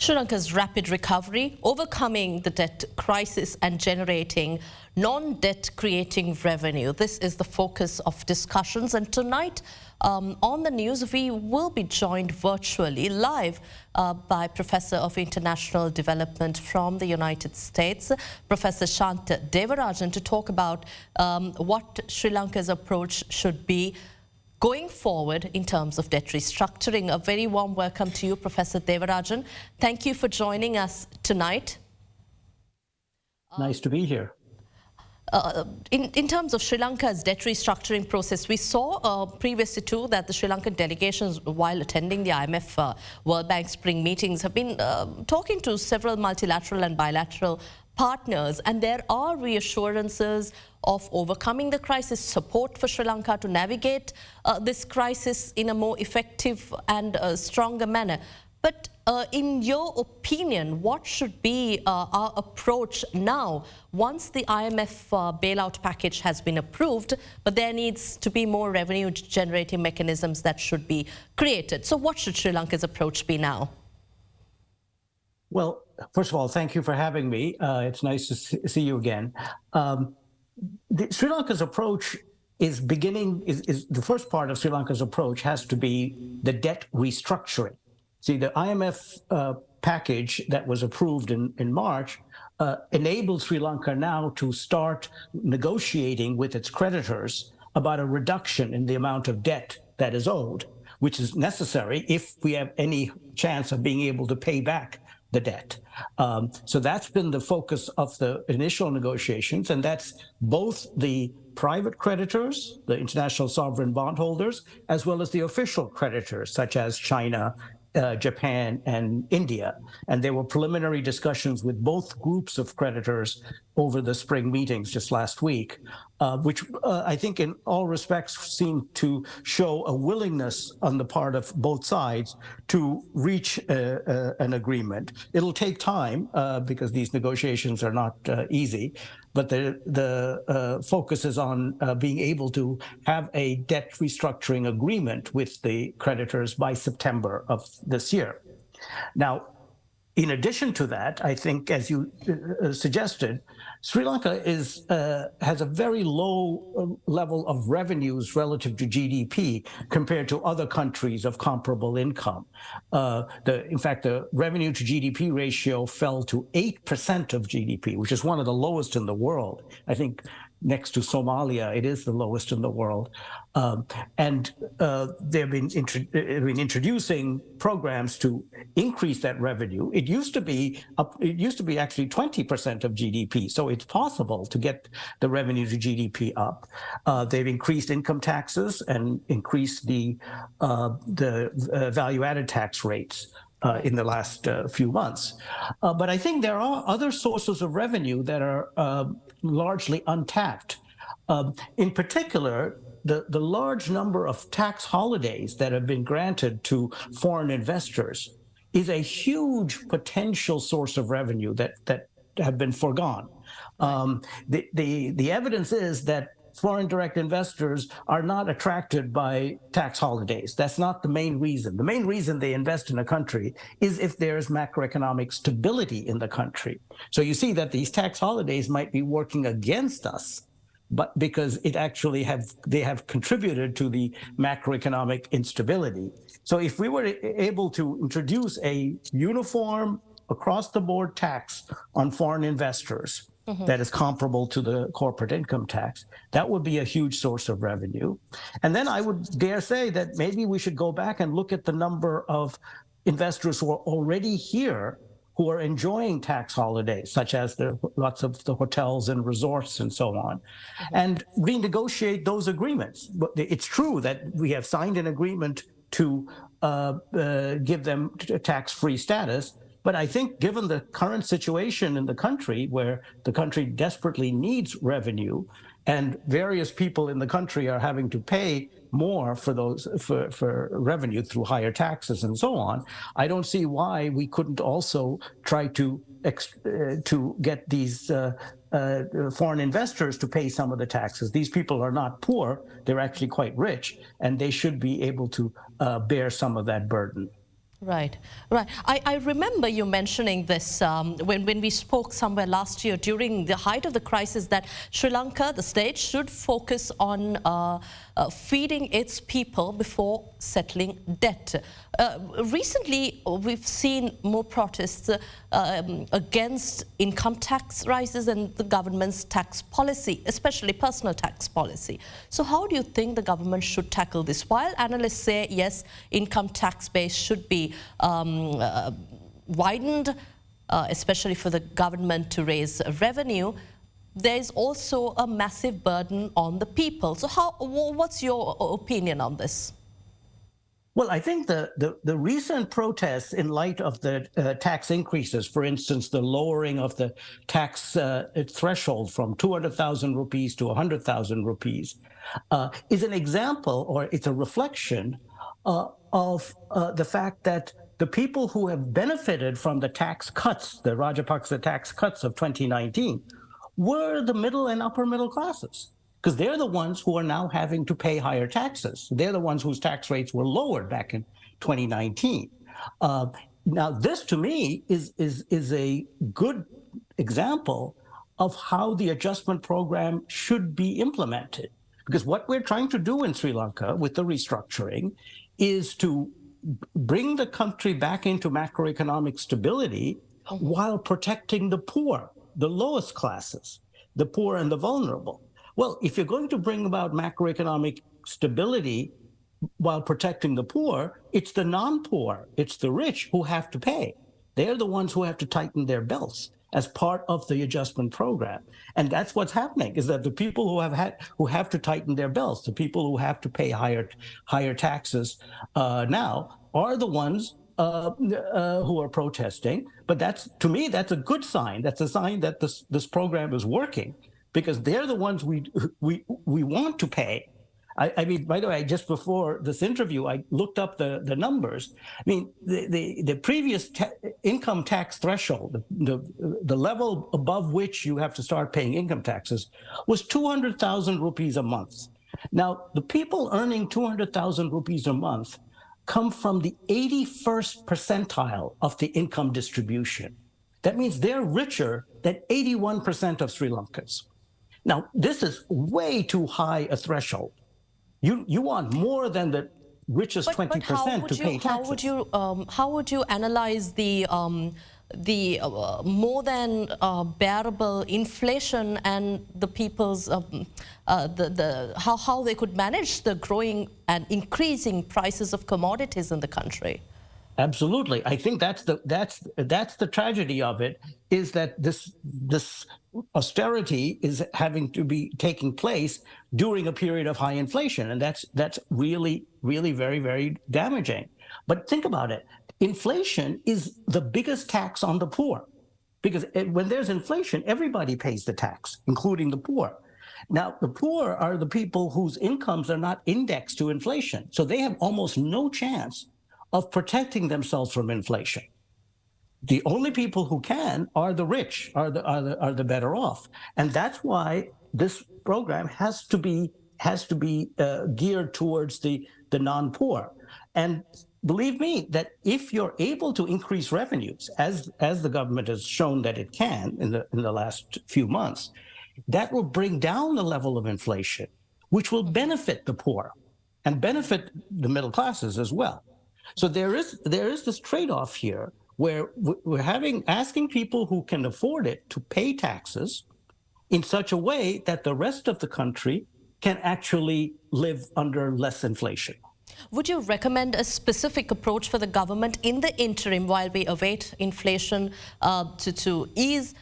Sri Lanka's rapid recovery, overcoming the debt crisis and generating non-debt creating revenue. This is the focus of discussions, and tonight on the news we will be joined virtually live by Professor of International Development from the United States, Professor Shanta Devarajan, to talk about what Sri Lanka's approach should be going forward in terms of debt restructuring. A very warm welcome to you, Professor Devarajan. Thank you for joining us tonight. Nice to be here. In terms of Sri Lanka's debt restructuring process, we saw previously too that the Sri Lankan delegations, while attending the IMF World Bank spring meetings, have been talking to several multilateral and bilateral partners, and there are reassurances of overcoming the crisis, support for Sri Lanka to navigate this crisis in a more effective and stronger manner. But in your opinion, what should be our approach now once the IMF bailout package has been approved, but there needs to be more revenue generating mechanisms that should be created? So what should Sri Lanka's approach be now? Well, first of all, thank you for having me. It's nice to see you again. Sri Lanka's approach is the first part of Sri Lanka's approach has to be the debt restructuring. See, the IMF package that was approved in March enabled Sri Lanka now to start negotiating with its creditors about a reduction in the amount of debt that is owed, which is necessary if we have any chance of being able to pay back the debt. So that's been the focus of the initial negotiations, and that's both the private creditors, the international sovereign bondholders, as well as the official creditors, such as China, Japan, and India. And there were preliminary discussions with both groups of creditors over the spring meetings just last week, which I think in all respects seem to show a willingness on the part of both sides to reach an agreement. It'll take time because these negotiations are not easy, but the focus is on being able to have a debt restructuring agreement with the creditors by September of this year. Now, in addition to that, I think, as you suggested, Sri Lanka has a very low level of revenues relative to GDP compared to other countries of comparable income. In fact, the revenue to GDP ratio fell to 8% of GDP, which is one of the lowest in the world. I think next to Somalia, it is the lowest in the world. And they've been introducing programs to increase that revenue. It used to be actually 20% of GDP. So it's possible to get the revenue to GDP up. They've increased income taxes and increased the value-added tax rates in the last few months. But I think there are other sources of revenue that are largely untapped. In particular, the large number of tax holidays that have been granted to foreign investors is a huge potential source of revenue that have been foregone. The evidence is that foreign direct investors are not attracted by tax holidays. That's not the main reason. The main reason they invest in a country is if there's macroeconomic stability in the country. So you see that these tax holidays might be working against us, but because they have contributed to the macroeconomic instability. So if we were able to introduce a uniform across-the-board tax on foreign investors, that is comparable to the corporate income tax, that would be a huge source of revenue. And then I would dare say that maybe we should go back and look at the number of investors who are already here who are enjoying tax holidays, such as lots of the hotels and resorts and so on, and renegotiate those agreements. But it's true that we have signed an agreement to give them tax-free status. But I think given the current situation in the country, where the country desperately needs revenue and various people in the country are having to pay more for revenue through higher taxes and so on, I don't see why we couldn't also try to get these foreign investors to pay some of the taxes. These people are not poor, they're actually quite rich, and they should be able to bear some of that burden. Right, right. I remember you mentioning this when we spoke somewhere last year during the height of the crisis, that Sri Lanka, the state, should focus on feeding its people before settling debt. Recently, we've seen more protests against income tax rises and the government's tax policy, especially personal tax policy. So how do you think the government should tackle this? While analysts say, yes, income tax base should be widened, especially for the government to raise revenue, there's also a massive burden on the people. So what's your opinion on this? Well, I think the recent protests in light of the tax increases, for instance, the lowering of the tax threshold from 200,000 rupees to 100,000 rupees, is an example, or it's a reflection of the fact that the people who have benefited from the tax cuts, the Rajapaksa tax cuts of 2019, were the middle and upper middle classes, because they're the ones who are now having to pay higher taxes. They're the ones whose tax rates were lowered back in 2019. Now, this to me is a good example of how the adjustment program should be implemented. Because what we're trying to do in Sri Lanka with the restructuring is to bring the country back into macroeconomic stability while protecting the poor, the lowest classes, the poor and the vulnerable. Well, if you're going to bring about macroeconomic stability while protecting the poor, it's the non-poor, it's the rich who have to pay. They're the ones who have to tighten their belts as part of the adjustment program. And that's what's happening, is that the people who have to tighten their belts, the people who have to pay higher taxes now, are the ones who are protesting. But to me, that's a good sign. That's a sign that this program is working, because they're the ones we want to pay. I mean, by the way, just before this interview, I looked up the numbers. I mean, the previous income tax threshold, the level above which you have to start paying income taxes, was 200,000 rupees a month. Now, the people earning 200,000 rupees a month come from the 81st percentile of the income distribution. That means they're richer than 81% of Sri Lankans. Now, this is way too high a threshold. You want more than the richest 20% to pay taxes. How would you analyze the more than bearable inflation and the people's how they could manage the growing and increasing prices of commodities in the country? Absolutely. I think that's the tragedy of it, is that this austerity is having to be taking place during a period of high inflation. And that's really, really very, very damaging. But think about it. Inflation is the biggest tax on the poor, because when there's inflation, everybody pays the tax, including the poor. Now, the poor are the people whose incomes are not indexed to inflation. So they have almost no chance of protecting themselves from inflation. The only people who can are the rich, are the better off, and that's why this program has to be geared towards the non-poor. And believe me, that if you're able to increase revenues, as the government has shown that it can in the last few months, that will bring down the level of inflation, which will benefit the poor and benefit the middle classes as well. So there is this trade-off here, where we're asking people who can afford it to pay taxes in such a way that the rest of the country can actually live under less inflation. Would you recommend a specific approach for the government in the interim while we await inflation to ease,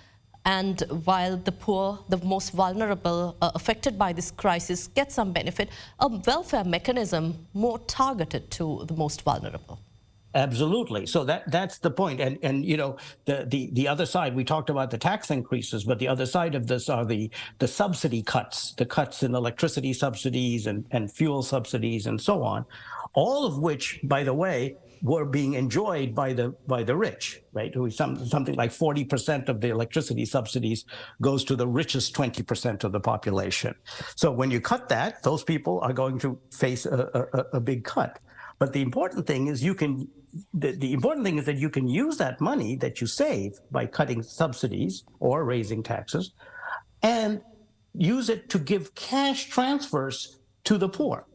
and while the poor, the most vulnerable, affected by this crisis, get some benefit, a welfare mechanism more targeted to the most vulnerable? Absolutely. So that's the point. And you know, the other side, we talked about the tax increases, but the other side of this are the subsidy cuts, the cuts in electricity subsidies and fuel subsidies and so on, all of which, by the way, were being enjoyed by the rich, right? Something like 40% of the electricity subsidies goes to the richest 20% of the population. So when you cut that, those people are going to face a big cut. But the important thing is the important thing is that you can use that money that you save by cutting subsidies or raising taxes and use it to give cash transfers to the poor.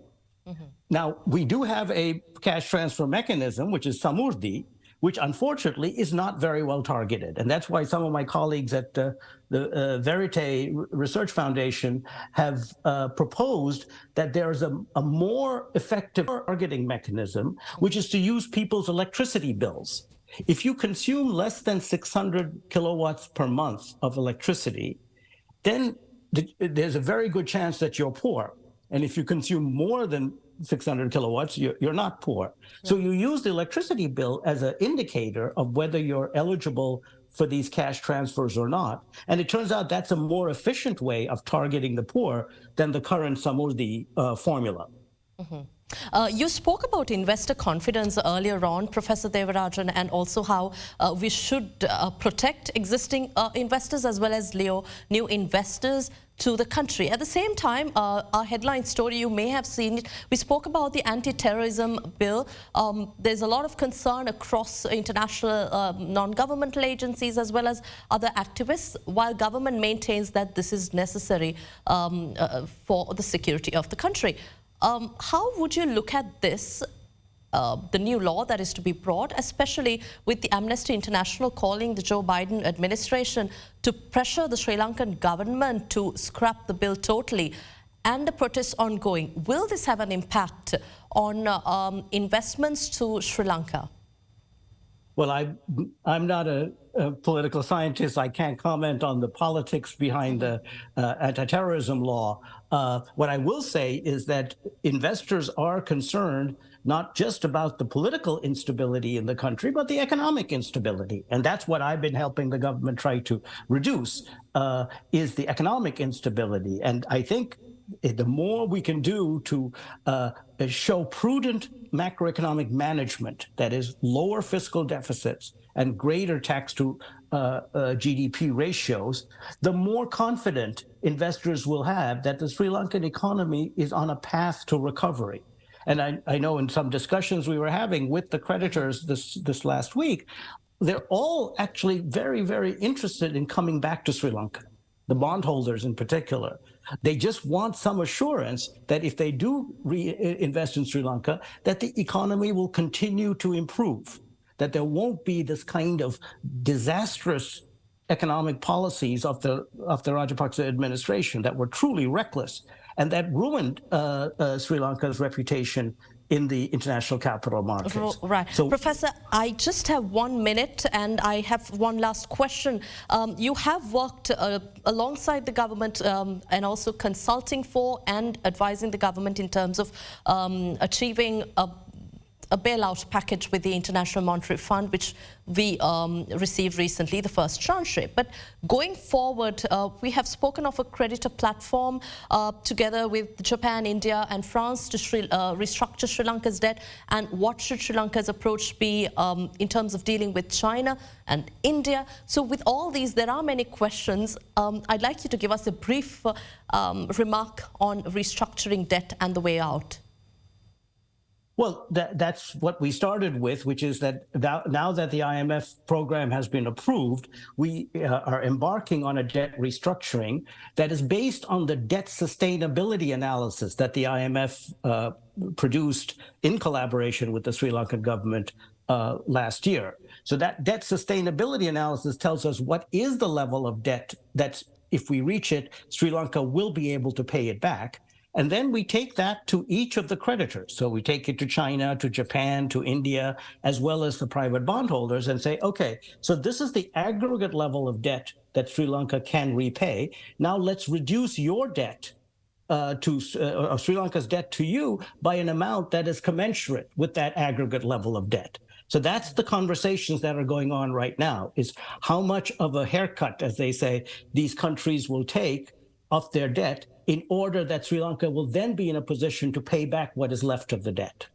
Mm-hmm. Now, we do have a cash transfer mechanism, which is Samurdhi, which unfortunately is not very well targeted. And that's why some of my colleagues at the Verite Research Foundation have proposed that there's a more effective targeting mechanism, which is to use people's electricity bills. If you consume less than 600 kilowatts per month of electricity, then there's a very good chance that you're poor. And if you consume more than 600 kilowatts, you're not poor. Yeah. So you use the electricity bill as an indicator of whether you're eligible for these cash transfers or not. And it turns out that's a more efficient way of targeting the poor than the current Samurdhi formula. Mm-hmm. You spoke about investor confidence earlier on, Professor Devarajan, and also how we should protect existing investors as well as new investors to the country. At the same time, our headline story, you may have seen it, we spoke about the Antiterrorism Bill. There's a lot of concern across international non-governmental agencies as well as other activists, while government maintains that this is necessary for the security of the country. How would you look at this, the new law that is to be brought, especially with the Amnesty International calling the Joe Biden administration to pressure the Sri Lankan government to scrap the bill totally, and the protests ongoing? Will this have an impact on investments to Sri Lanka? Well, I'm not a political scientist. I can't comment on the politics behind the anti-terrorism law. What I will say is that investors are concerned not just about the political instability in the country, but the economic instability. And that's what I've been helping the government try to reduce, is the economic instability. And I think the more we can do to show prudent macroeconomic management, that is lower fiscal deficits and greater tax to GDP ratios, the more confident investors will have that the Sri Lankan economy is on a path to recovery. And I know in some discussions we were having with the creditors this last week, they're all actually very, very interested in coming back to Sri Lanka, the bondholders in particular. They just want some assurance that if they do invest in Sri Lanka, that the economy will continue to improve, that there won't be this kind of disastrous economic policies of the Rajapaksa administration that were truly reckless and that ruined Sri Lanka's reputation in the international capital markets. Right. So, Professor, I just have 1 minute and I have one last question. You have worked alongside the government and also consulting for and advising the government in terms of achieving a bailout package with the International Monetary Fund, which we received recently, the first tranche. But going forward, we have spoken of a creditor platform together with Japan, India and France to restructure Sri Lanka's debt. And what should Sri Lanka's approach be in terms of dealing with China and India? So with all these, there are many questions. I'd like you to give us a brief remark on restructuring debt and the way out. Well, that's what we started with, which is that now that the IMF program has been approved, we are embarking on a debt restructuring that is based on the debt sustainability analysis that the IMF produced in collaboration with the Sri Lankan government last year. So that debt sustainability analysis tells us what is the level of debt that, if we reach it, Sri Lanka will be able to pay it back. And then we take that to each of the creditors. So we take it to China, to Japan, to India, as well as the private bondholders and say, okay, so this is the aggregate level of debt that Sri Lanka can repay. Now let's reduce your debt Sri Lanka's debt to you by an amount that is commensurate with that aggregate level of debt. So that's the conversations that are going on right now, is how much of a haircut, as they say, these countries will take of their debt in order that Sri Lanka will then be in a position to pay back what is left of the debt.